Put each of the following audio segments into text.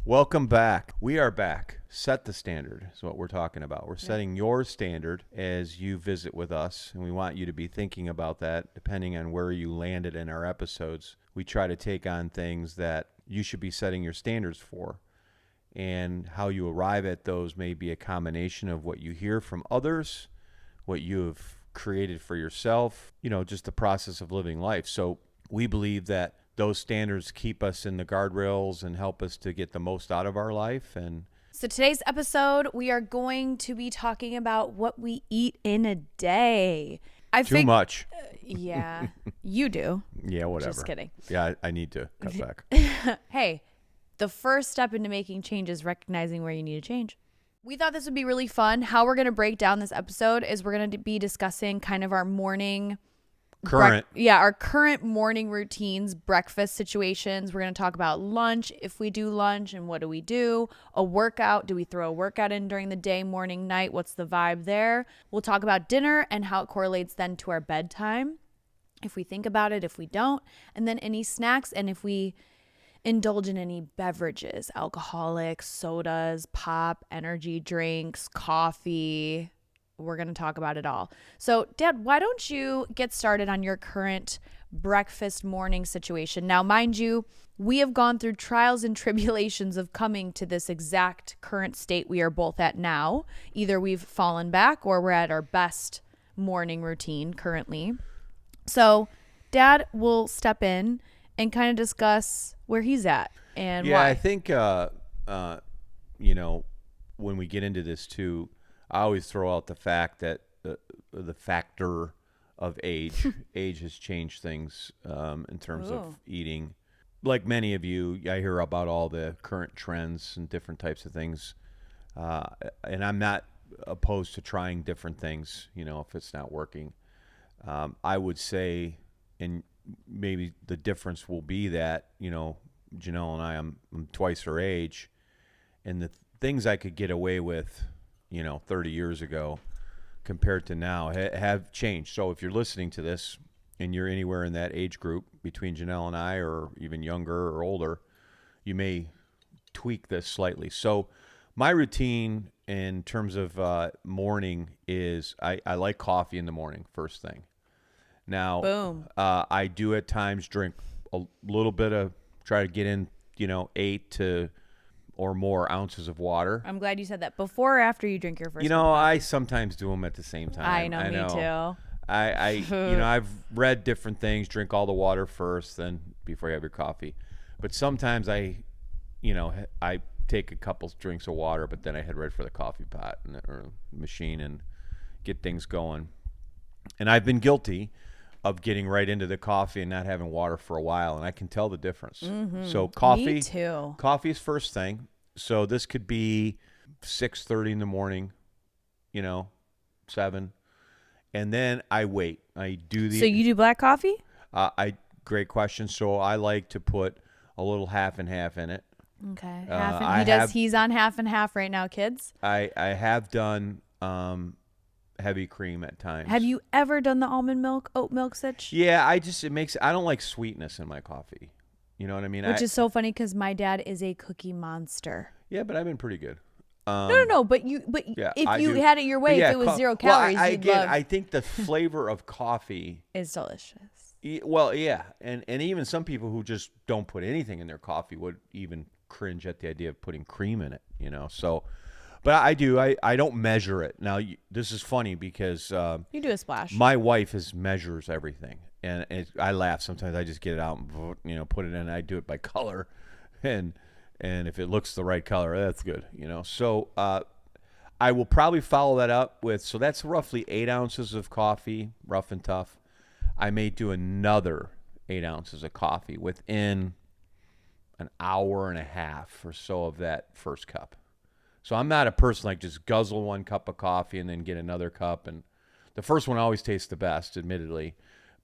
Welcome back. We are back. Set the standard is what we're talking about. We're setting your standard as you visit with us, and we want you to be thinking about that depending on where you landed in our episodes. We try to take on things that you should be setting your standards for, and how you arrive at those may be a combination of what you hear from others, what you have created for yourself, just the process of living life. So we believe that those standards keep us in the guardrails and help us to get the most out of our life. And so today's episode, we are going to be talking about what we eat in a day. Too much. Yeah, you do. Yeah, whatever. Just kidding. Yeah, I need to cut back. Hey, the first step into making change is recognizing where you need to change. We thought this would be really fun. How we're going to break down this episode is we're going to be discussing kind of our morning... our current morning routines, breakfast situations. We're going to talk about lunch, if we do lunch, and what do we do? A workout. Do we throw a workout in during the day, morning, night? What's the vibe there? We'll talk about dinner and how it correlates then to our bedtime, if we think about it, if we don't. And then any snacks, and if we indulge in any beverages, alcoholic, sodas, pop, energy drinks, coffee. We're going to talk about it all. So, Dad, why don't you get started on your current breakfast morning situation? Now, mind you, we have gone through trials and tribulations of coming to this exact current state we are both at now. Either we've fallen back or we're at our best morning routine currently. So, Dad will step in and kind of discuss where he's at and why. Yeah, I think, when we get into this too, I always throw out the fact that the factor of age. Age has changed things in terms of eating. Like many of you, I hear about all the current trends and different types of things. And I'm not opposed to trying different things, if it's not working. I would say, and maybe the difference will be that, Genelle and I'm twice her age. And the things I could get away with 30 years ago compared to now have changed. So if you're listening to this and you're anywhere in that age group between Genelle and I, or even younger or older, you may tweak this slightly. So my routine in terms of morning is I like coffee in the morning, first thing. Now, Boom. I do at times drink a little bit of, try to get in, 8 to or more ounces of water. I'm glad you said that. Before or after you drink your first I sometimes do them at the same time. I know. Me too. I've read different things. Drink all the water first, then before you have your coffee. But sometimes I take a couple drinks of water, but then I head right for the coffee pot or machine and get things going. And I've been guilty of getting right into the coffee and not having water for a while, and I can tell the difference. Mm-hmm. So coffee, me too. Coffee is first thing. So this could be 6:30 in the morning, 7, and then I wait. I do the. So you do black coffee? Great question. So I like to put a little half and half in it. Okay, he's on half and half right now, kids. I have done heavy cream at times. Have you ever done the almond milk, oat milk sitch? Yeah, I don't like sweetness in my coffee. You know what I mean? Which is so funny because my dad is a cookie monster. Yeah, but I've been pretty good. No. But yeah, if you had it your way, if it was 0 calories, I think the flavor of coffee is delicious. Well, yeah, and even some people who just don't put anything in their coffee would even cringe at the idea of putting cream in it. So. But I do. I don't measure it. Now, this is funny because you do a splash. My wife measures everything, and I laugh sometimes. I just get it out and put it in. I do it by color, and if it looks the right color, that's good. So I will probably follow that up with. So that's roughly 8 ounces of coffee, rough and tough. I may do another 8 ounces of coffee within an hour and a half or so of that first cup. So I'm not a person like just guzzle 1 cup of coffee and then get another cup. And the first one always tastes the best, admittedly.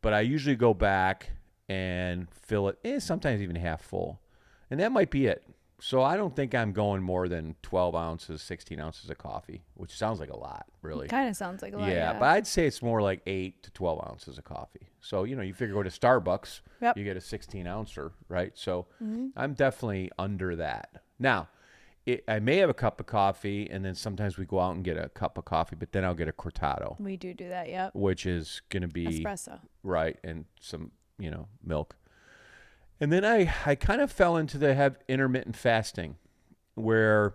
But I usually go back and fill it, sometimes even half full. And that might be it. So I don't think I'm going more than 12 ounces, 16 ounces of coffee, which sounds like a lot, really. It kind of sounds like a lot, yeah. But I'd say it's more like 8 to 12 ounces of coffee. So, you figure go to Starbucks, You get a 16 ouncer, right? So I'm definitely under that. Now, I may have a cup of coffee, and then sometimes we go out and get a cup of coffee, but then I'll get a cortado. We do that, yep. Which is going to be espresso. Right, and some, milk. And then I kind of fell into have intermittent fasting where,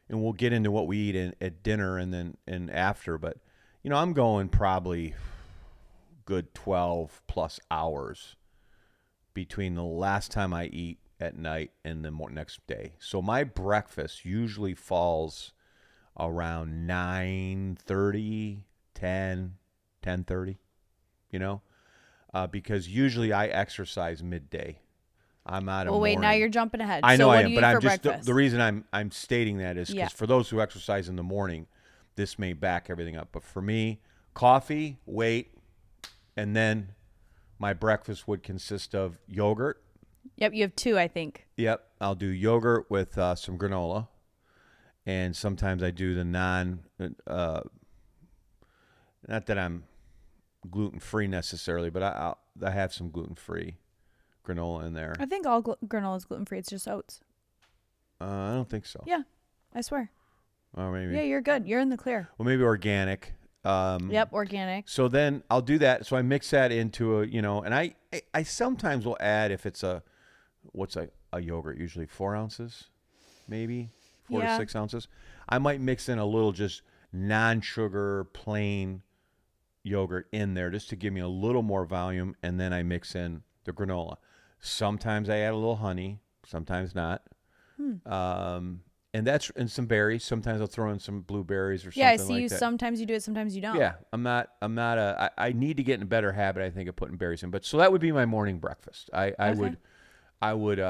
and we'll get into what we eat at dinner and after, but, I'm going probably good 12 plus hours between the last time I eat at night and the next day. So my breakfast usually falls around 9:30, 10:30, because usually I exercise midday. I'm out of wait, now you're jumping ahead. I know so I what am, do you but eat I'm for just breakfast? the reason I'm stating that is because for those who exercise in the morning, this may back everything up. But for me, coffee, weight, and then my breakfast would consist of yogurt. Yep, you have 2, I think. Yep, I'll do yogurt with some granola, and sometimes I do the not that I'm gluten-free necessarily, but I have some gluten-free granola in there. I think all granola is gluten-free. It's just oats. I don't think so. Yeah, I swear. Oh, maybe. Yeah, you're good. You're in the clear. Well, maybe organic. Yep, organic. So then I'll do that. So I mix that into and I sometimes will add, if it's what's a yogurt, usually 4 ounces, maybe 4 to 6 ounces. I might mix in a little just non-sugar plain yogurt in there just to give me a little more volume, and then I mix in the granola. Sometimes I add a little honey, sometimes not. And some berries. Sometimes I'll throw in some blueberries or something like that. Yeah, I see you. Sometimes you do it, sometimes you don't. Yeah, I need to get in a better habit, I think, of putting berries in. But so that would be my morning breakfast. I would,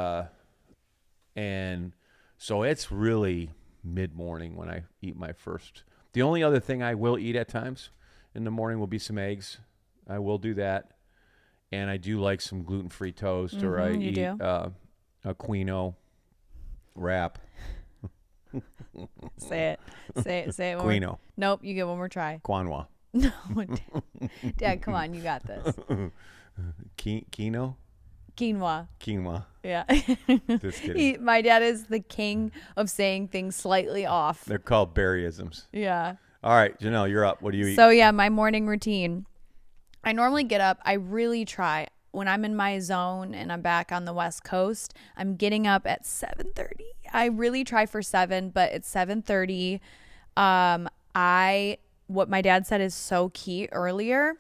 and so it's really mid-morning when I eat my first. The only other thing I will eat at times in the morning will be some eggs. I will do that. And I do like some gluten-free toast, or I eat a quinoa wrap. Say it. Quinoa. Nope, you get one more try. Quinoa. No, Dad, come on, you got this. Quinoa? Quinoa. Yeah. Just kidding. My dad is the king of saying things slightly off. They're called berryisms. Yeah. All right, Genelle, you're up. What do you eat? So yeah, my morning routine. I normally get up. I really try. When I'm in my zone and I'm back on the West Coast, I'm getting up at 7:30. I really try for 7, but it's 7:30. What my dad said is so key earlier.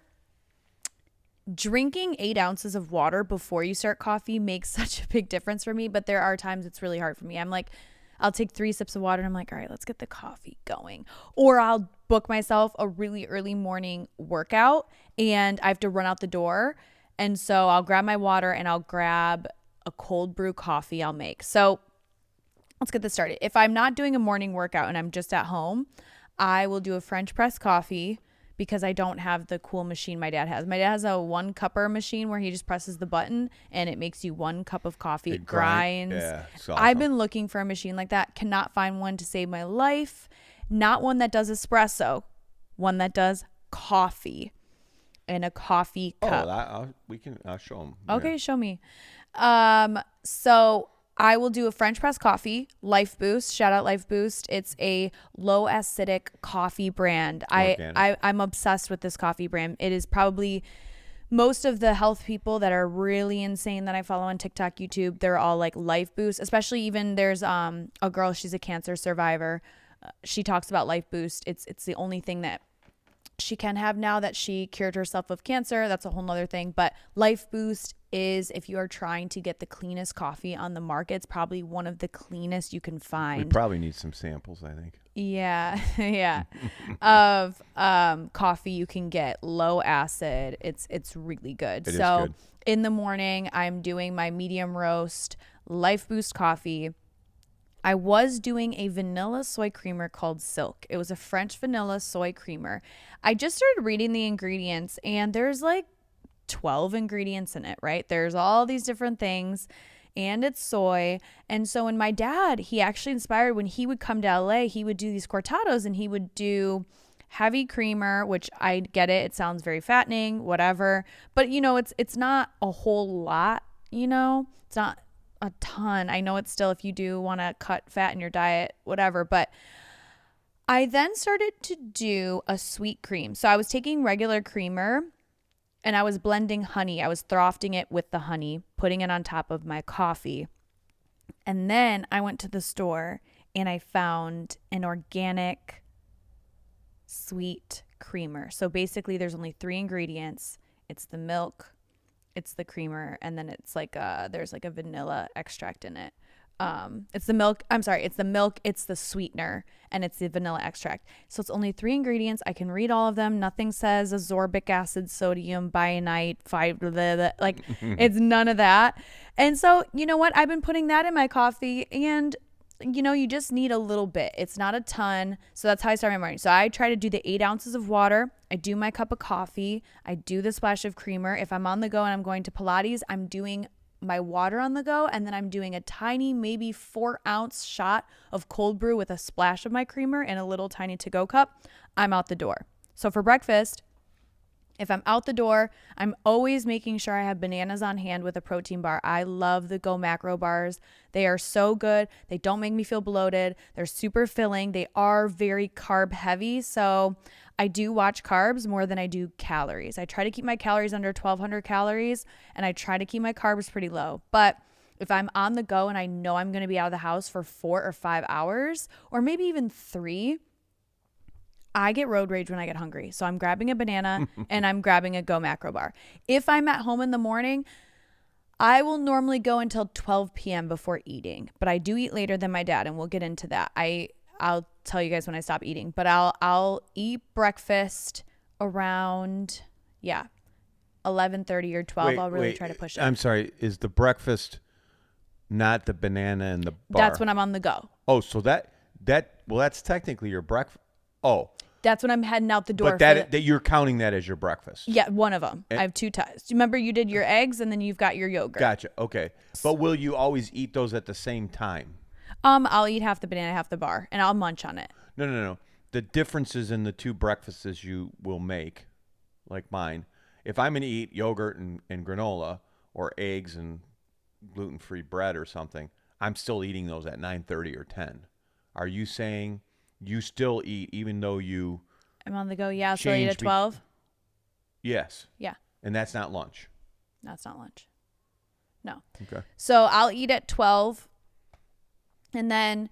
Drinking 8 ounces of water before you start coffee makes such a big difference for me, but there are times it's really hard for me. I'm like, I'll take 3 sips of water and I'm like, all right, let's get the coffee going. Or I'll book myself a really early morning workout and I have to run out the door. And so I'll grab my water and I'll grab a cold brew coffee I'll make. So let's get this started. If I'm not doing a morning workout and I'm just at home, I will do a French press coffee because I don't have the cool machine my dad has. My dad has a 1-cupper machine where he just presses the button and it makes you 1 cup of coffee. It grinds. Yeah, it's awesome. I've been looking for a machine like that. Cannot find one to save my life. Not one that does espresso. One that does coffee in a coffee cup. I'll show them. Okay, show me. So I will do a French press coffee, Life Boost. Shout out Life Boost. It's a low acidic coffee brand. I'm obsessed with this coffee brand. It is probably most of the health people that are really insane that I follow on TikTok, YouTube. They're all like Life Boost. Especially even there's a girl. She's a cancer survivor. She talks about Life Boost. It's the only thing that she can have now that she cured herself of cancer. That's a whole nother thing. But Life Boost is, if you are trying to get the cleanest coffee on the market, it's probably one of the cleanest you can find. We probably need some samples, I think. Yeah. Of coffee you can get low acid. It's really good. It is good. In the morning, I'm doing my medium roast Life Boost coffee. I was doing a vanilla soy creamer called Silk. It was a French vanilla soy creamer. I just started reading the ingredients and there's like 12 ingredients in it, right? There's all these different things and it's soy. And so when my dad, he actually inspired when he would come to LA, he would do these cortados and he would do heavy creamer, which I get it. It sounds very fattening, whatever. But it's not a whole lot, it's not a ton. I know it's still, if you do want to cut fat in your diet, whatever, but I then started to do a sweet cream. So I was taking regular creamer and I was blending honey. I was throfting it with the honey, putting it on top of my coffee. And then I went to the store and I found an organic sweet creamer. So basically there's only 3 ingredients. It's the milk, it's the creamer, and then it's like there's like a vanilla extract in it. It's the milk, it's the sweetener, and it's the vanilla extract. So it's only 3 ingredients. I can read all of them. Nothing says ascorbic acid, sodium, bionite, like it's none of that. And so, you know what? I've been putting that in my coffee, and you just need a little bit. It's not a ton. So that's how I start my morning. So I try to do the 8 ounces of water. I do my cup of coffee. I do the splash of creamer. If I'm on the go and I'm going to Pilates, I'm doing my water on the go, and then I'm doing a tiny, maybe 4-ounce shot of cold brew with a splash of my creamer in a little tiny to-go cup. I'm out the door. So for breakfast, if I'm out the door, I'm always making sure I have bananas on hand with a protein bar. I love the Go Macro bars. They are so good. They don't make me feel bloated. They're super filling. They are very carb heavy. So I do watch carbs more than I do calories. I try to keep my calories under 1,200 calories, and I try to keep my carbs pretty low. But if I'm on the go and I know I'm going to be out of the house for 4 or 5 hours, or maybe even 3, I get road rage when I get hungry. So I'm grabbing a banana and I'm grabbing a Go Macro bar. If I'm at home in the morning, I will normally go until 12 p.m. before eating, but I do eat later than my dad, and we'll get into that. I'll tell you guys when I stop eating, but I'll eat breakfast around 11:30 or 12. I'll really try to push it. I'm sorry. Is the breakfast not the banana and the bar? That's when I'm on the go. Oh, so that's technically your breakfast. Oh, that's when I'm heading out the door. But that you're counting that as your breakfast. Yeah, one of them. I have 2 types. Remember, you did your eggs, and then you've got your yogurt. Gotcha. Okay, but will you always eat those at the same time? I'll eat half the banana, half the bar, and I'll munch on it. No. The differences in the 2 breakfasts you will make, like mine. If I'm going to eat yogurt and granola, or eggs and gluten-free bread or something, I'm still eating those at 9:30 or 10. Are you saying you still eat even though I'm on the go? Yeah, so I eat at 12. Yes. Yeah. And that's not lunch. That's not lunch. No. Okay. So I'll eat at 12. And then,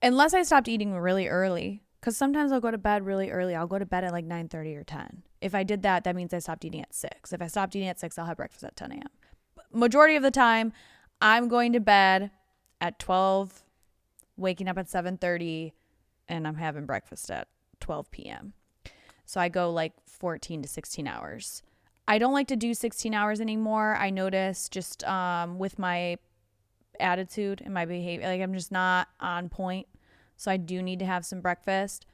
unless I stopped eating really early, because sometimes I'll go to bed really early. I'll go to bed at like 9:30 or 10. If I did that, that means I stopped eating at 6. If I stopped eating at 6, I'll have breakfast at 10 a.m. Majority of the time, I'm going to bed at 12, waking up at 7:30, and I'm having breakfast at 12 p.m. So I go like 14 to 16 hours. I don't like to do 16 hours anymore. I notice just with my attitude and my behavior, like I'm just not on point. So I do need to have some breakfast.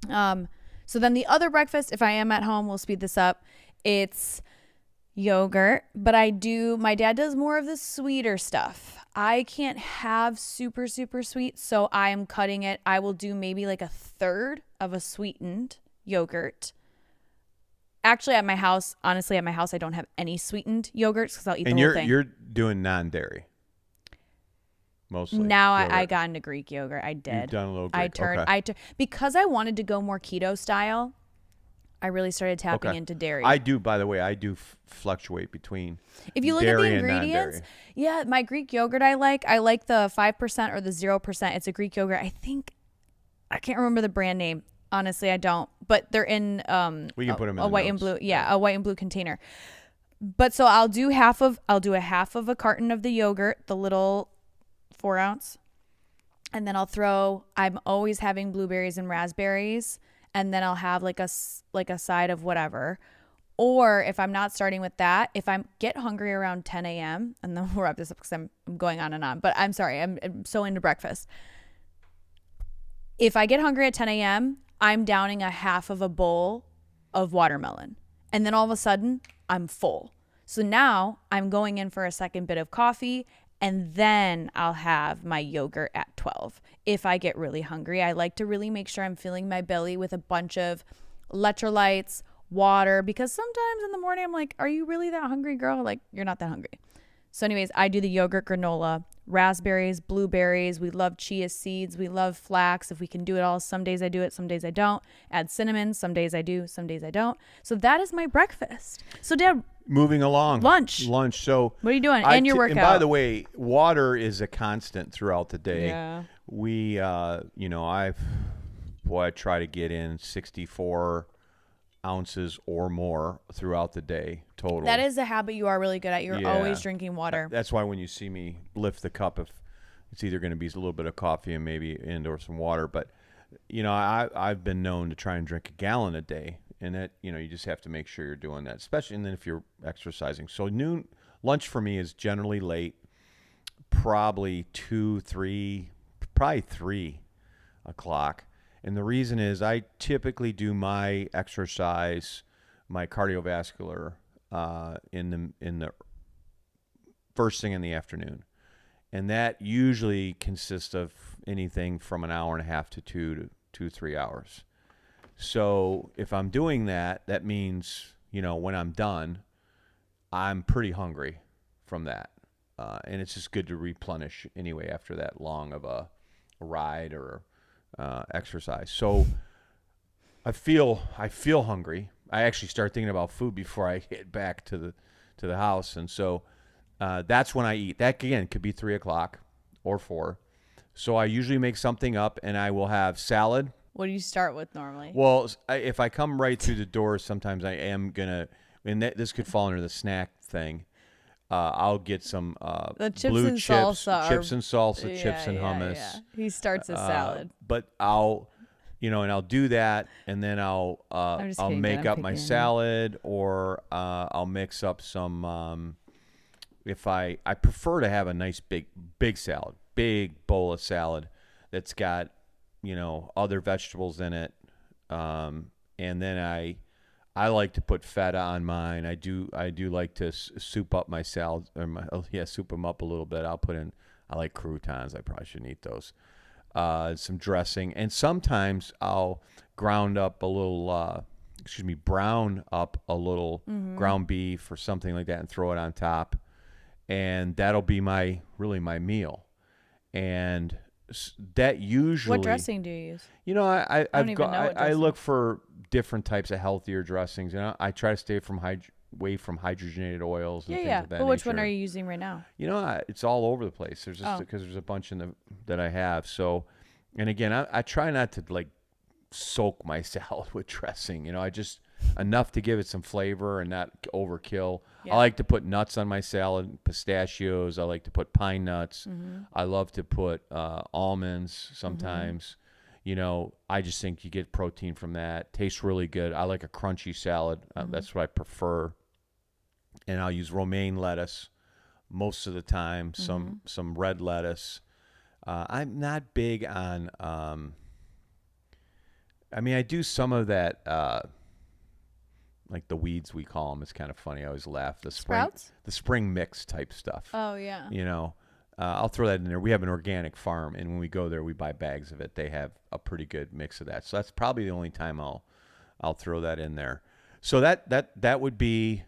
So then the other breakfast, if I am at home, we'll speed this up. It's yogurt, but my dad does more of the sweeter stuff. I can't have super, super sweet, so I am cutting it. I will do maybe like a third of a sweetened yogurt. Actually, at my house, I don't have any sweetened yogurts because I'll eat the whole thing. And you're doing non-dairy. Mostly. Now I got into Greek yogurt. I did. You've done a little Greek. Because I wanted to go more keto style, I really started tapping into dairy. I do, by the way, fluctuate between if you look at the ingredients, my Greek yogurt I like the 5% or the 0%. It's a Greek yogurt. I can't remember the brand name. Honestly, I don't. But they're in we can put them in a white and blue. Yeah, a white and blue container. But so I'll do a half of a carton of the yogurt, the little 4-ounce, and then I'm always having blueberries and raspberries, and then I'll have like a side of whatever. Or if I'm not starting with that, if I get hungry around 10 a.m., and then we'll wrap this up because I'm going on and on, but I'm sorry, I'm so into breakfast. If I get hungry at 10 a.m., I'm downing a half of a bowl of watermelon, and then all of a sudden I'm full. So now I'm going in for a second bit of coffee, and then I'll have my yogurt at 12. If I get really hungry, I like to really make sure I'm filling my belly with a bunch of electrolytes, water, because sometimes in the morning I'm like, are you really that hungry, girl? Like, you're not that hungry. So anyways, I do the yogurt granola, raspberries, blueberries. We love chia seeds. We love flax. If we can do it all, some days I do it, some days I don't. Add cinnamon. Some days I do, some days I don't. So that is my breakfast. So Dad, moving along. Lunch. So what are you doing? And your workout. And by the way, water is a constant throughout the day. Yeah. We, I try to get in 64 ounces or more throughout the day total. That is a habit you are really good at. You're always drinking water. That's why when you see me lift the cup, if it's either going to be a little bit of coffee and maybe or some water, but I've been known to try and drink a gallon a day, and that you just have to make sure you're doing that, especially and then if you're exercising. So lunch for me is generally late, probably 3 o'clock. And the reason is I typically do my exercise, my cardiovascular, in the first thing in the afternoon. And that usually consists of anything from an hour and a half to 3 hours. So if I'm doing that, that means, when I'm done, I'm pretty hungry from that. And it's just good to replenish anyway after that long of a ride or exercise. So I feel hungry. I actually start thinking about food before I get back to the house, and so that's when I eat. That again could be 3 o'clock or 4. So I usually make something up, and I will have salad. What do you start with normally? Well, if I come right through the door, sometimes I am gonna, and this could fall under the snack thing. I'll get some the chips blue and chips, salsa chips and salsa, chips and hummus. Yeah. He starts his salad. But I'll, and I'll do that, and then I'll make up my salad, or I'll mix up some. If I prefer to have a nice big salad, big bowl of salad that's got other vegetables in it, and then I like to put feta on mine. I do like to soup up my salad, soup them up a little bit. I like croutons. I probably shouldn't eat those. Some dressing, and sometimes I'll brown up a little ground beef or something like that and throw it on top, and that'll be my meal. And that usually. What dressing do you use? I look for different types of healthier dressings. I try to stay away from hydrogenated oils and things of that But which nature. one are you using right now? It's all over the place. There's just because there's a bunch that I have. So, and again, I try not to soak my salad with dressing. I just enough to give it some flavor and not overkill. Yeah. I like to put nuts on my salad, pistachios. I like to put pine nuts. Mm-hmm. I love to put almonds sometimes. Mm-hmm. I just think you get protein from that. Tastes really good. I like a crunchy salad. That's what I prefer. And I'll use romaine lettuce most of the time, some red lettuce. I'm not big on, I do some of that, like the weeds we call them. It's kind of funny. I always laugh. The spring mix type stuff. Oh, yeah. I'll throw that in there. We have an organic farm, and when we go there, we buy bags of it. They have a pretty good mix of that. So that's probably the only time I'll throw that in there. So that would be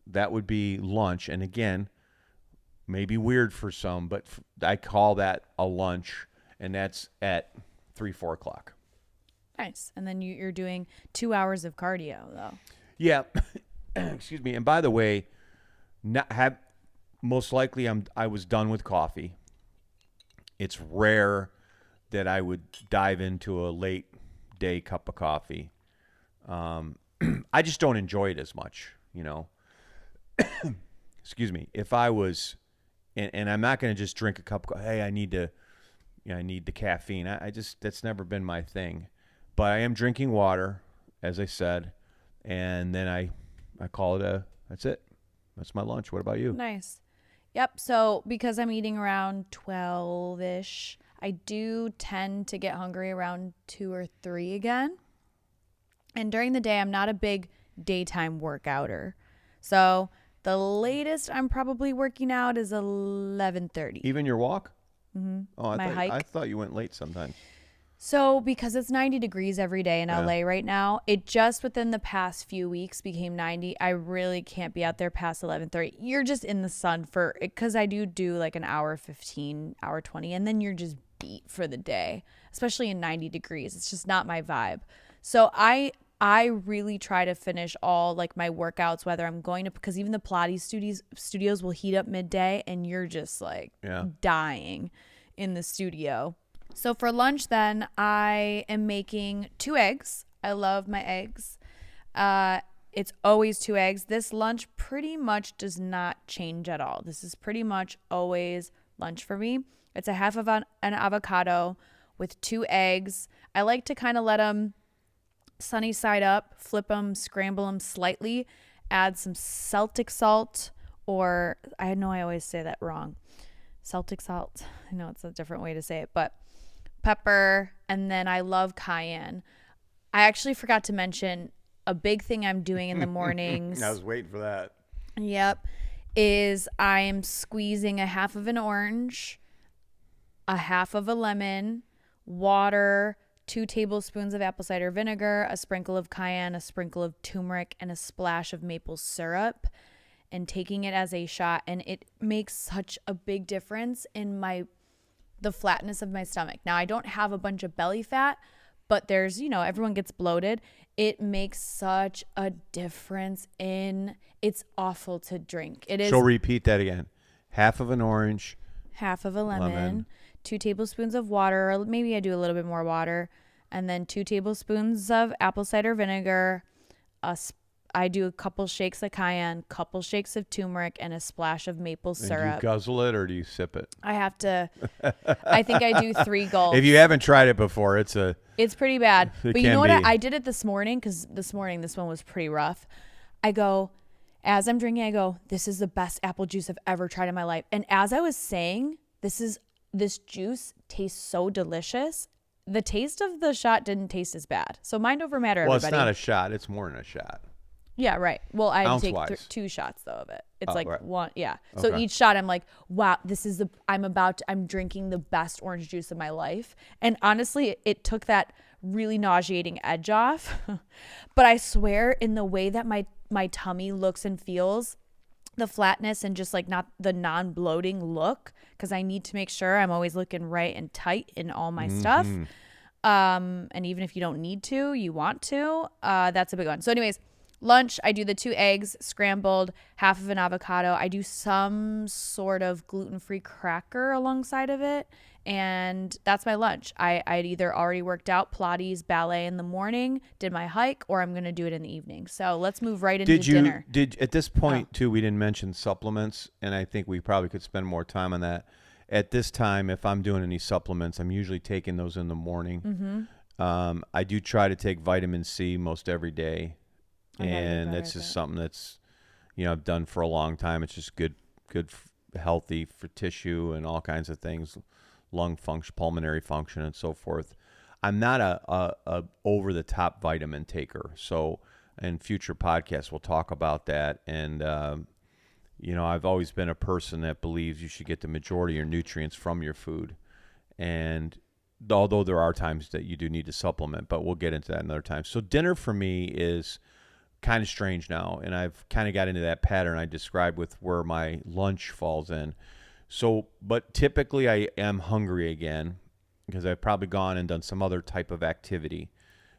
lunch. And again, maybe weird for some, but I call that a lunch, and that's at 3-4 o'clock. Nice. And then you're doing 2 hours of cardio, though. Yeah. Excuse me. And by the way, most likely I was done with coffee. It's rare that I would dive into a late day cup of coffee. I just don't enjoy it as much, Excuse me. If I was, and I'm not going to just drink a cup of coffee. Hey, I need the caffeine. That's never been my thing. But I am drinking water, as I said, and then I call it that's it. That's my lunch. What about you? Nice. Yep. So because I'm eating around 12-ish, I do tend to get hungry around 2 or 3 again. And during the day, I'm not a big daytime workouter. So the latest I'm probably working out is 11:30. Even your walk? Mm-hmm. Oh, hike. I thought you went late sometimes. So because it's 90 degrees every day in LA right now, it just within the past few weeks became 90. I really can't be out there past 11:30. You're just in the sun for it, because I do like an hour 15, hour 20, and then you're just beat for the day, especially in 90 degrees. It's just not my vibe. So I really try to finish all like my workouts, whether I'm going to, because even the Pilates studios will heat up midday and you're just like dying in the studio. So for lunch then, I am making 2 eggs. I love my eggs. It's always 2 eggs. This lunch pretty much does not change at all. This is pretty much always lunch for me. It's a half of an avocado with 2 eggs. I like to kind of let them sunny side up, flip them, scramble them slightly, add some Celtic salt, or I know I always say that wrong. Celtic salt. I know it's a different way to say it, but pepper, and then I love cayenne. I actually forgot to mention a big thing I'm doing in the mornings. I was waiting for that. Yep. Is I am squeezing a half of an orange, a half of a lemon, water, 2 tablespoons of apple cider vinegar, a sprinkle of cayenne, a sprinkle of turmeric, and a splash of maple syrup, and taking it as a shot. And it makes such a big difference in the flatness of my stomach. Now, I don't have a bunch of belly fat, but there's, everyone gets bloated. It makes such a difference it's awful to drink. It is. So repeat that again. Half of an orange. Half of a lemon. 2 tablespoons of water, or maybe I do a little bit more water, and then 2 tablespoons of apple cider vinegar. I do a couple shakes of cayenne, couple shakes of turmeric, and a splash of maple syrup. And do you guzzle it or do you sip it? I have to. I think I do 3 gulps. If you haven't tried it before, it's pretty bad. But you know what? I did it this morning, because this morning this one was pretty rough. As I'm drinking, I go, this is the best apple juice I've ever tried in my life. And as I was saying, this juice tastes so delicious. The taste of the shot didn't taste as bad. So mind over matter, everybody. Well, it's not a shot. It's more than a shot. Yeah, right. Well, I had to take 2 shots though of it. It's one. Yeah. So Okay. each shot, I'm like, wow, I'm drinking the best orange juice of my life. And honestly, it took that really nauseating edge off. But I swear, in the way that my tummy looks and feels, the flatness and just like not the non-bloating look, because I need to make sure I'm always looking right and tight in all my stuff. And even if you don't need to, you want to, that's a big one. So anyways, lunch, I do the 2 eggs scrambled, half of an avocado. I do some sort of gluten-free cracker alongside of it. And that's my lunch. I'd either already worked out Pilates, ballet in the morning, did my hike, or I'm going to do it in the evening. So let's move right into dinner. At this point, too, we didn't mention supplements, and I think we probably could spend more time on that. At this time, if I'm doing any supplements, I'm usually taking those in the morning. I do try to take vitamin C most every day, and that's just something that's, I've done for a long time. It's just good, healthy for tissue and all kinds of things. Lung function, pulmonary function, and so forth. I'm not a over the top vitamin taker. So in future podcasts, we'll talk about that. And, I've always been a person that believes you should get the majority of your nutrients from your food. And although there are times that you do need to supplement, but we'll get into that another time. So dinner for me is kind of strange now. And I've kind of got into that pattern I described with where my lunch falls in. So, but typically I am hungry again because I've probably gone and done some other type of activity.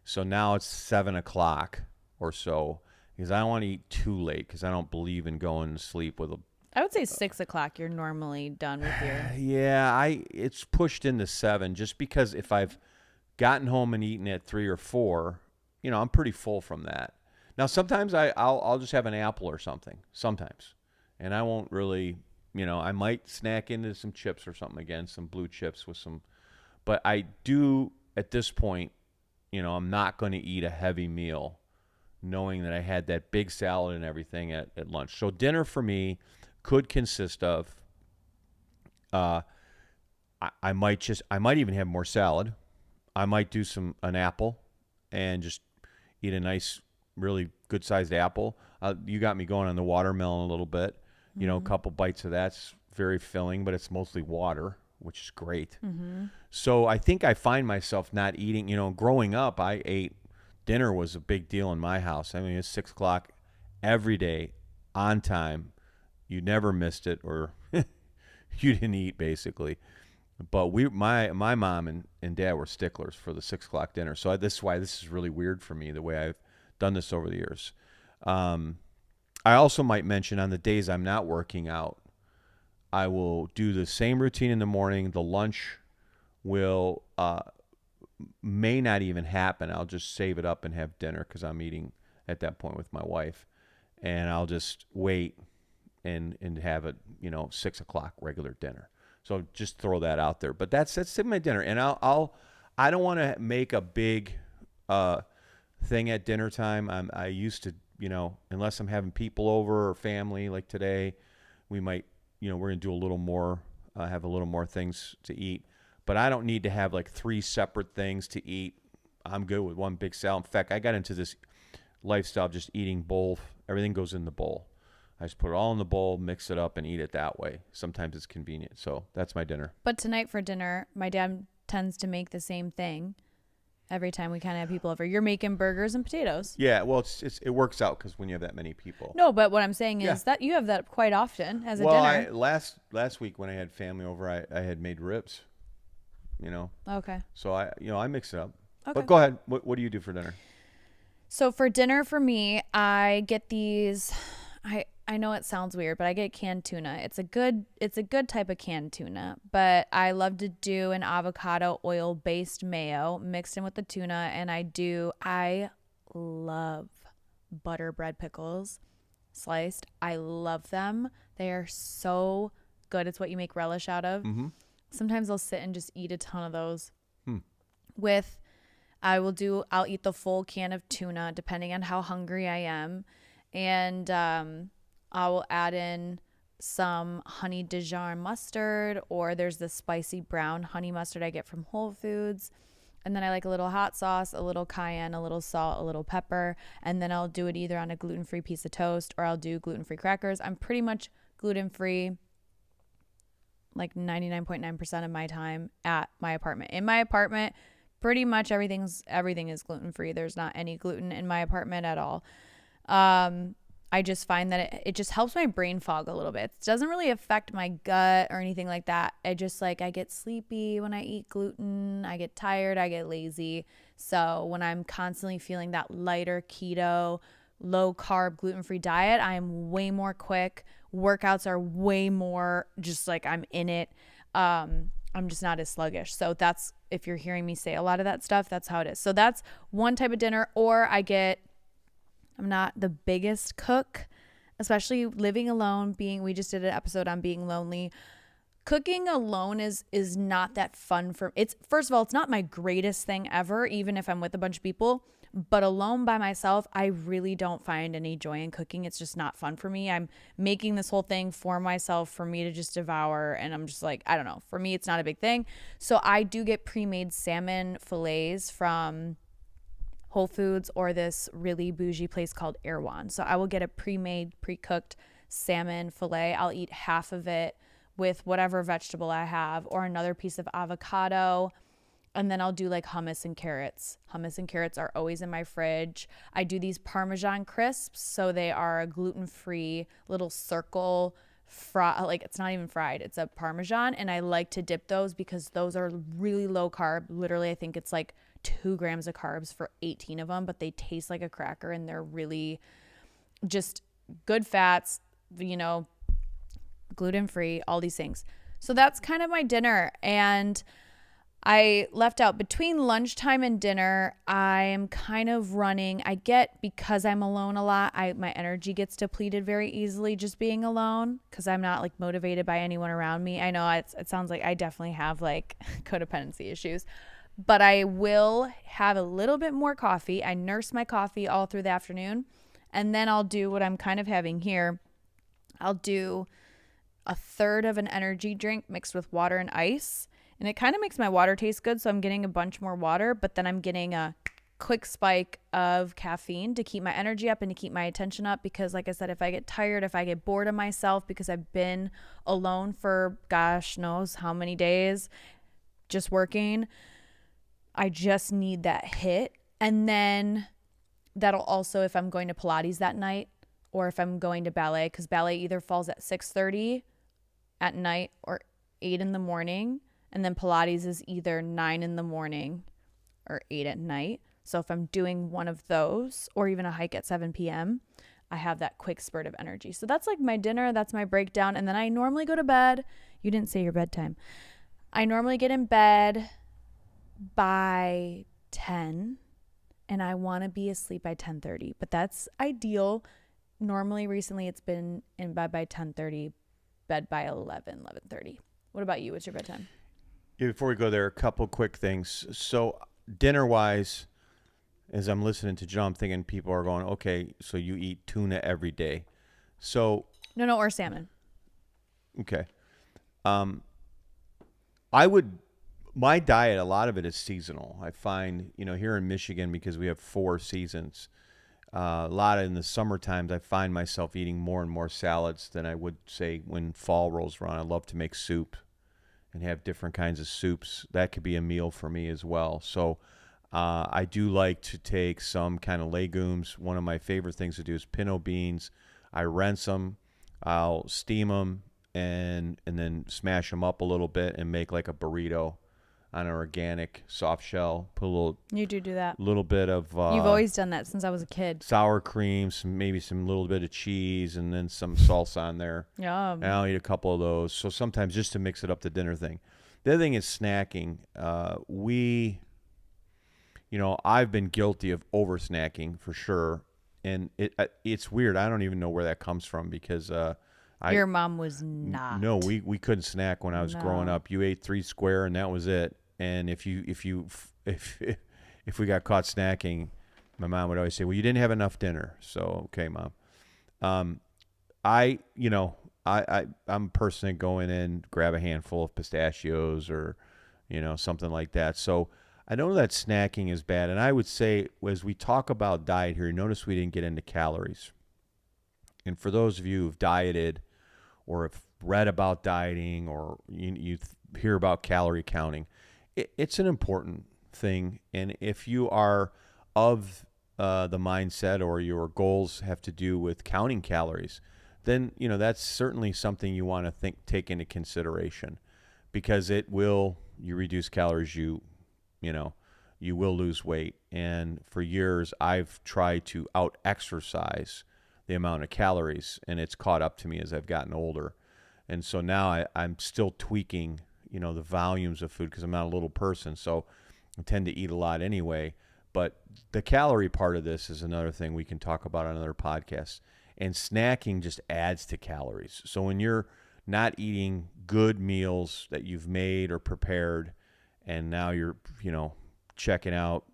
So now it's 7 o'clock or so because I don't want to eat too late because I don't believe in going to sleep with a. I would say 6 o'clock. You're normally done with your. Yeah, it's pushed into 7 just because if I've gotten home and eaten at 3 or 4, I'm pretty full from that. Now sometimes I'll just have an apple or something sometimes, and I won't really. I might snack into some chips or something again, some blue chips with some, but I do at this point, I'm not going to eat a heavy meal knowing that I had that big salad and everything at lunch. So dinner for me could consist of, I might even have more salad. I might do an apple and just eat a nice, really good sized apple. You got me going on the watermelon a little bit. A couple bites of that's very filling, but it's mostly water, which is great. So I think I find myself not eating. Growing up, dinner was a big deal in my house. I mean, it's 6 o'clock every day on time. You never missed it, or you didn't eat basically. But my mom and dad were sticklers for the 6 o'clock dinner. So this is why this is really weird for me, the way I've done this over the years. I also might mention on the days I'm not working out, I will do the same routine in the morning. The lunch will may not even happen. I'll just save it up and have dinner because I'm eating at that point with my wife, and I'll just wait and have it 6 o'clock regular dinner. So just throw that out there. But that's my dinner, and I don't want to make a big thing at dinner time. I used to, unless I'm having people over or family like today, we might, we're going to do a little more, have a little more things to eat. But I don't need to have like 3 separate things to eat. I'm good with one big salad. In fact, I got into this lifestyle of just eating bowl. Everything goes in the bowl. I just put it all in the bowl, mix it up, and eat it that way. Sometimes it's convenient. So that's my dinner. But tonight for dinner, my dad tends to make the same thing every time we kind of have people over. You're making burgers and potatoes. Yeah, well, it works out because when you have that many people. No, but what I'm saying is that you have that quite often as a dinner. Well, last week when I had family over, I had made ribs. Okay. So I mix it up. Okay. But go ahead. What do you do for dinner? So for dinner for me, I get these. I know it sounds weird, but I get canned tuna. It's a good type of canned tuna, but I love to do an avocado oil based mayo mixed in with the tuna, and I love butter bread pickles sliced. I love them. They are so good. It's what you make relish out of. Mm-hmm. Sometimes I'll sit and just eat a ton of those. I'll eat the full can of tuna depending on how hungry I am. And I will add in some honey Dijon mustard, or there's the spicy brown honey mustard I get from Whole Foods. And then I like a little hot sauce, a little cayenne, a little salt, a little pepper. And then I'll do it either on a gluten-free piece of toast or I'll do gluten-free crackers. I'm pretty much gluten-free like 99.9% of my time at my apartment. In my apartment, pretty much everything is gluten-free. There's not any gluten in my apartment at all. I just find that it just helps my brain fog a little bit. It doesn't really affect my gut or anything like that. I just I get sleepy when I eat gluten. I get tired. I get lazy. So when I'm constantly feeling that lighter keto, low carb, gluten-free diet, I am way more quick. Workouts are way more just I'm in it. I'm just not as sluggish. So that's, if you're hearing me say a lot of that stuff, that's how it is. So that's one type of dinner. Or I'm not the biggest cook, especially living alone, we just did an episode on being lonely. Cooking alone is not that fun first of all, it's not my greatest thing ever, even if I'm with a bunch of people. But alone by myself, I really don't find any joy in cooking. It's just not fun for me. I'm making this whole thing for myself, for me to just devour. And I'm just I don't know. For me, it's not a big thing. So I do get pre-made salmon fillets from Whole Foods or this really bougie place called Erewhon. So I will get a pre-made, pre-cooked salmon fillet. I'll eat half of it with whatever vegetable I have or another piece of avocado. And then I'll do hummus and carrots. Hummus and carrots are always in my fridge. I do these Parmesan crisps. So they are a gluten-free little circle it's not even fried. It's a Parmesan. And I like to dip those because those are really low carb. Literally, I think it's 2 grams of carbs for 18 of them, but they taste like a cracker and they're really just good fats, gluten-free, all these things. So that's kind of my dinner. And I left out between lunchtime and dinner, I'm kind of running. Because I'm alone a lot, my energy gets depleted very easily just being alone because I'm not motivated by anyone around me. I know it sounds like I definitely have codependency issues, but I will have a little bit more coffee. I nurse my coffee all through the afternoon, and then I'll do what I'm kind of having here. I'll do a third of an energy drink mixed with water and ice. And it kind of makes my water taste good. So I'm getting a bunch more water, but then I'm getting a quick spike of caffeine to keep my energy up and to keep my attention up, because like I said, if I get tired, if I get bored of myself because I've been alone for gosh knows how many days just working, I just need that hit. And then that'll also, if I'm going to Pilates that night or if I'm going to ballet, because ballet either falls at 6:30 at night or 8 in the morning, and then Pilates is either 9 in the morning or 8 at night. So if I'm doing one of those or even a hike at 7 p.m., I have that quick spurt of energy. So that's like my dinner. That's my breakdown. And then I normally go to bed. You didn't say your bedtime. I normally get in bed by 10 and I want to be asleep by 10:30, but that's ideal. Normally, recently, it's been in bed by 10:30, bed by 11:30. What about you? What's your bedtime? Yeah, before we go there, a couple quick things. So dinner-wise, as I'm listening to John, I'm thinking people are going, okay, so you eat tuna every day. So No, or salmon. okay. My diet, a lot of it is seasonal. I find, here in Michigan, because we have 4 seasons, a lot in the summer times, I find myself eating more and more salads than I would say when fall rolls around. I love to make soup and have different kinds of soups. That could be a meal for me as well. So I do like to take some kind of legumes. One of my favorite things to do is pinto beans. I rinse them, I'll steam them, and then smash them up a little bit and make like a burrito on an organic soft shell. Put a little. You do that. Little bit of. You've always done that since I was a kid. Sour cream, maybe some little bit of cheese, and then some salsa on there. Yum. And I'll eat a couple of those. So sometimes just to mix it up, the dinner thing. The other thing is snacking. I've been guilty of over snacking for sure, and it's weird. I don't even know where that comes from because. Your mom was not. No, we couldn't snack when I was growing up. You ate 3 square and that was it. And if we got caught snacking, my mom would always say, "Well, you didn't have enough dinner." So, okay, Mom. I'm a person that go in, grab a handful of pistachios or, something like that. So I know that snacking is bad. And I would say, as we talk about diet here, notice we didn't get into calories. And for those of you who've dieted or have read about dieting or you hear about calorie counting, it's an important thing. And if you are of the mindset or your goals have to do with counting calories, then that's certainly something you want to take into consideration, because you reduce calories, you will lose weight. And for years I've tried to out exercise the amount of calories, and it's caught up to me as I've gotten older. And so now I'm still tweaking the volumes of food, because I'm not a little person, so I tend to eat a lot anyway. But the calorie part of this is another thing we can talk about on another podcast. And snacking just adds to calories. So when you're not eating good meals that you've made or prepared, and now you're, checking out,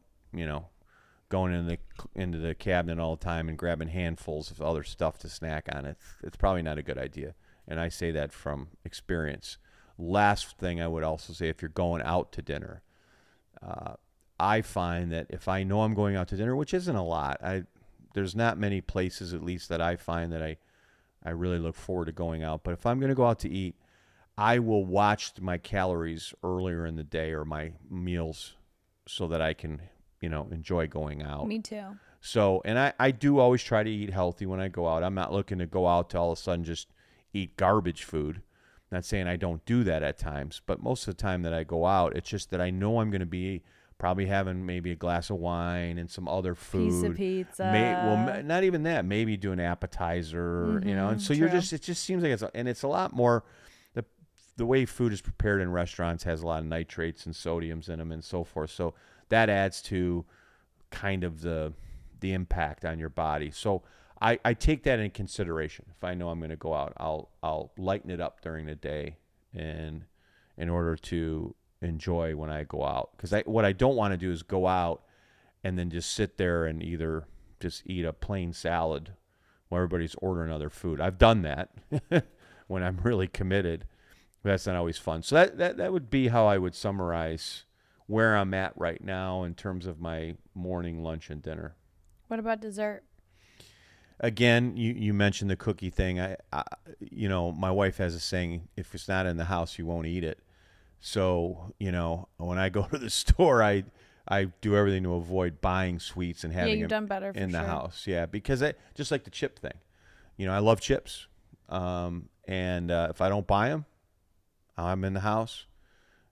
going into the cabinet all the time and grabbing handfuls of other stuff to snack on, it's probably not a good idea. And I say that from experience. Last thing I would also say, if you're going out to dinner, I find that if I know I'm going out to dinner, which isn't a lot, there's not many places, at least that I find that I really look forward to going out. But if I'm going to go out to eat, I will watch my calories earlier in the day or my meals so that I can, enjoy going out. Me too. So, and I do always try to eat healthy when I go out. I'm not looking to go out to all of a sudden just eat garbage food. Not saying I don't do that at times, but most of the time that I go out, it's just that I know I'm going to be probably having maybe a glass of wine and some other food. Piece of pizza. Not even that. Maybe do an appetizer, And so true. it just seems like it's a lot more. The way food is prepared in restaurants has a lot of nitrates and sodiums in them and so forth. So that adds to kind of the impact on your body. So I take that into consideration. If I know I'm going to go out, I'll lighten it up during the day, and in order to enjoy when I go out. Because what I don't want to do is go out and then just sit there and either just eat a plain salad while everybody's ordering other food. I've done that when I'm really committed. That's not always fun. So that would be how I would summarize where I'm at right now in terms of my morning, lunch, and dinner. What about dessert? Again, you mentioned the cookie thing. My wife has a saying: if it's not in the house, you won't eat it. So, when I go to the store, I do everything to avoid buying sweets and having you've them done better for in the sure. house. Yeah, because just like the chip thing. I love chips. And if I don't buy them, I'm in the house.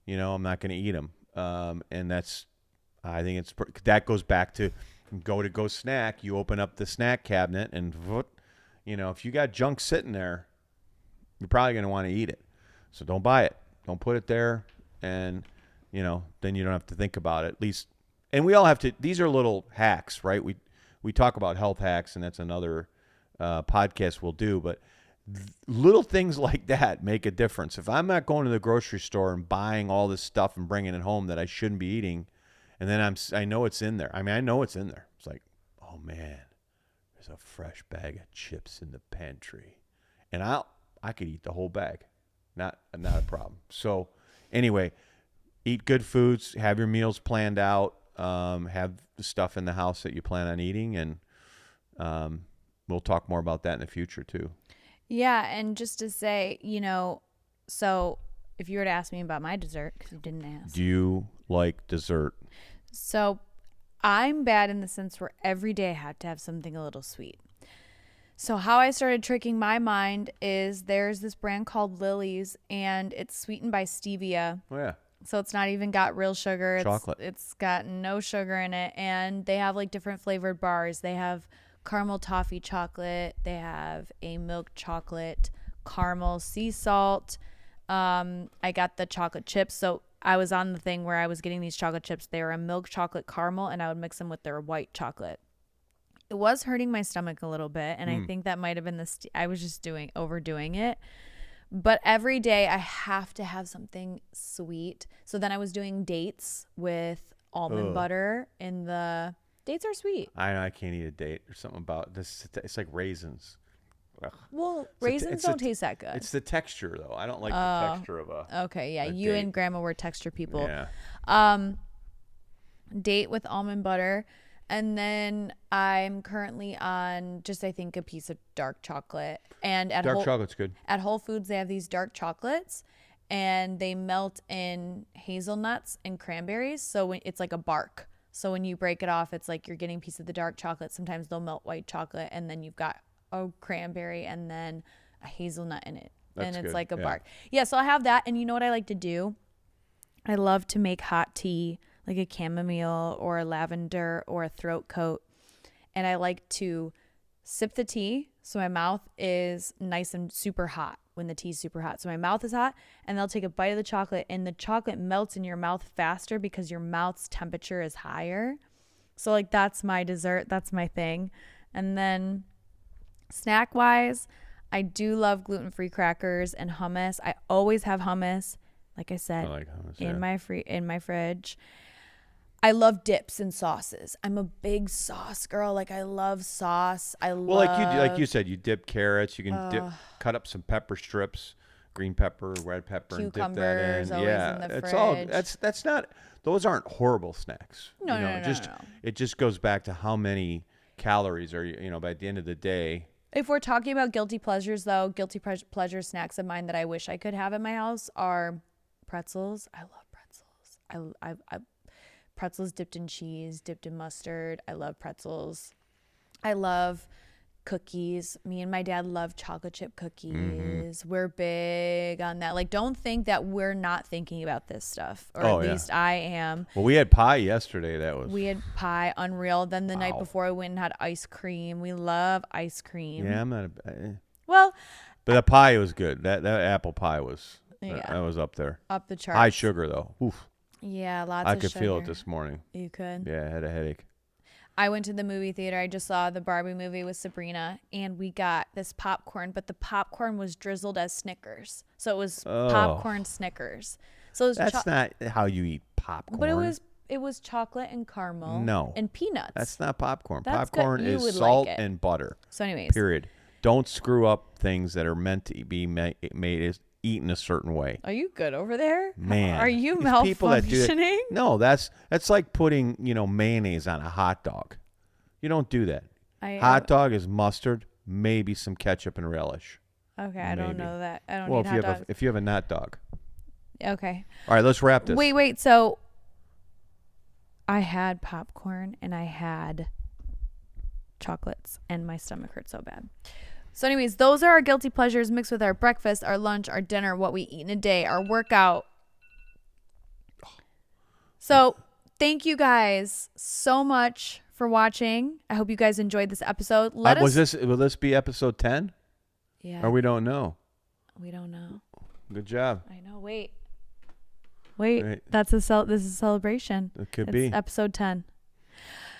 I'm not going to eat them. And I think that goes back to go snack. You open up the snack cabinet and, if you got junk sitting there, you're probably going to want to eat it. So don't buy it. Don't put it there. And, then you don't have to think about it. At least, and we all have to, these are little hacks, right? We talk about health hacks, and that's another podcast we'll do. But little things like that make a difference. If I'm not going to the grocery store and buying all this stuff and bringing it home that I shouldn't be eating, and then I know it's in there. I know it's in there. It's like, oh man, there's a fresh bag of chips in the pantry, and I could eat the whole bag, not a problem. So anyway, eat good foods, have your meals planned out, have the stuff in the house that you plan on eating, and we'll talk more about that in the future too. Yeah, and just to say, so if you were to ask me about my dessert, because you didn't ask. Do you like dessert? So I'm bad in the sense where every day I have to have something a little sweet. So how I started tricking my mind is there's this brand called Lily's, and it's sweetened by stevia. Oh, yeah. So it's not even got real sugar. Chocolate. It's got no sugar in it. And they have like different flavored bars. They have caramel toffee chocolate. They have a milk chocolate, caramel sea salt. I got the chocolate chips. So I was on the thing where I was getting these chocolate chips. They were a milk chocolate caramel, and I would mix them with their white chocolate. It was hurting my stomach a little bit, and I think that might have been I was just overdoing it. But every day I have to have something sweet. So then I was doing dates with almond butter, and the dates are sweet. I can't eat a date. There's something about this. It's like raisins. Ugh. Well, raisins don't taste that good. It's the texture, though. I don't like the texture of a. Okay, yeah. You date. and Grandma were texture people. Yeah. Date with almond butter. And then I'm currently on just, I think, a piece of dark chocolate. And at Dark chocolate's good. At Whole Foods, they have these dark chocolates, and they melt in hazelnuts and cranberries. So it's like a bark. So when you break it off, it's like you're getting a piece of the dark chocolate. Sometimes they'll melt white chocolate, and then you've got a cranberry and then a hazelnut in it. That's and it's good. like a Yeah. bark. Yeah, so I have that. And you know what I like to do? I love to make hot tea, like a chamomile or a lavender or a throat coat. And I like to sip the tea so my mouth is nice and super hot when the tea's super hot. So my mouth is hot, and they'll take a bite of the chocolate, and the chocolate melts in your mouth faster because your mouth's temperature is higher. So like that's my dessert. That's my thing. And then snack wise, I do love gluten-free crackers and hummus. I always have hummus, like I said, I like hummus, in my fridge. I love dips and sauces. I'm a big sauce girl. Like I love sauce. Like you said, you dip carrots. You can cut up some pepper strips, green pepper, red pepper, and dip that cucumbers in. always Yeah, in the it's fridge. all. That's not. Those aren't horrible snacks. No. It just goes back to how many calories are by the end of the day. If we're talking about guilty pleasures, though, guilty pleasure snacks of mine that I wish I could have in my house are pretzels. I love pretzels. I pretzels dipped in cheese, dipped in mustard. I love pretzels. I love cookies. Me and my dad love chocolate chip cookies. Mm-hmm. We're big on that. Like, don't think that we're not thinking about this stuff, or at least I am. Well, we had pie yesterday. We had pie, unreal. Then the night before, I went and had ice cream. We love ice cream. Yeah, I'm not. Well, but the pie was good. That apple pie was. Yeah. That was up there. Up the charts. High sugar though. Oof. Yeah, lots I of could sugar. feel it this morning. You could? Yeah, I had a headache. I went to the movie theater. I just saw the Barbie movie with Sabrina, and we got this popcorn, but the popcorn was drizzled as Snickers. So it was popcorn Snickers. So it was that's not how you eat popcorn. But it was chocolate and caramel. No. And peanuts. That's not popcorn. That's popcorn good. is salt and butter. So anyways. Period. Don't screw up things that are meant to be made eaten a certain way. Are you good over there? Man, Are you these people that do malfunctioning? it, no, that's like putting, mayonnaise on a hot dog. You don't do that. Hot dog is mustard, maybe some ketchup and relish. Okay, I don't know that. I don't Well, need hot dogs. if you have a hot dog. Okay. All right, let's wrap this. Wait. So I had popcorn and I had chocolates and my stomach hurt so bad. So anyways, those are our guilty pleasures mixed with our breakfast, our lunch, our dinner, what we eat in a day, our workout. So thank you guys so much for watching. I hope you guys enjoyed this episode. Will this be episode 10? Yeah. Or we don't know. We don't know. Good job. I know. Wait. This is a celebration. It could be episode 10.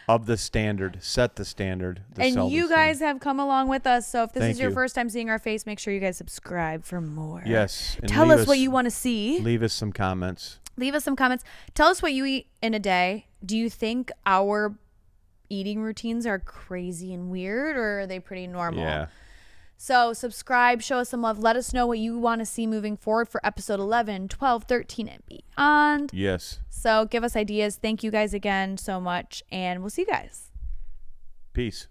Of the standard. Set the standard. And you guys have come along with us. So if this is your you. first time seeing our face, make sure you guys subscribe for more. Yes. And tell us what you want to see. Leave us some comments. Tell us what you eat in a day. Do you think our eating routines are crazy and weird, or are they pretty normal? Yeah. So subscribe, show us some love. Let us know what you want to see moving forward for episode 11, 12, 13, and beyond. Yes. So give us ideas. Thank you guys again so much, and we'll see you guys. Peace.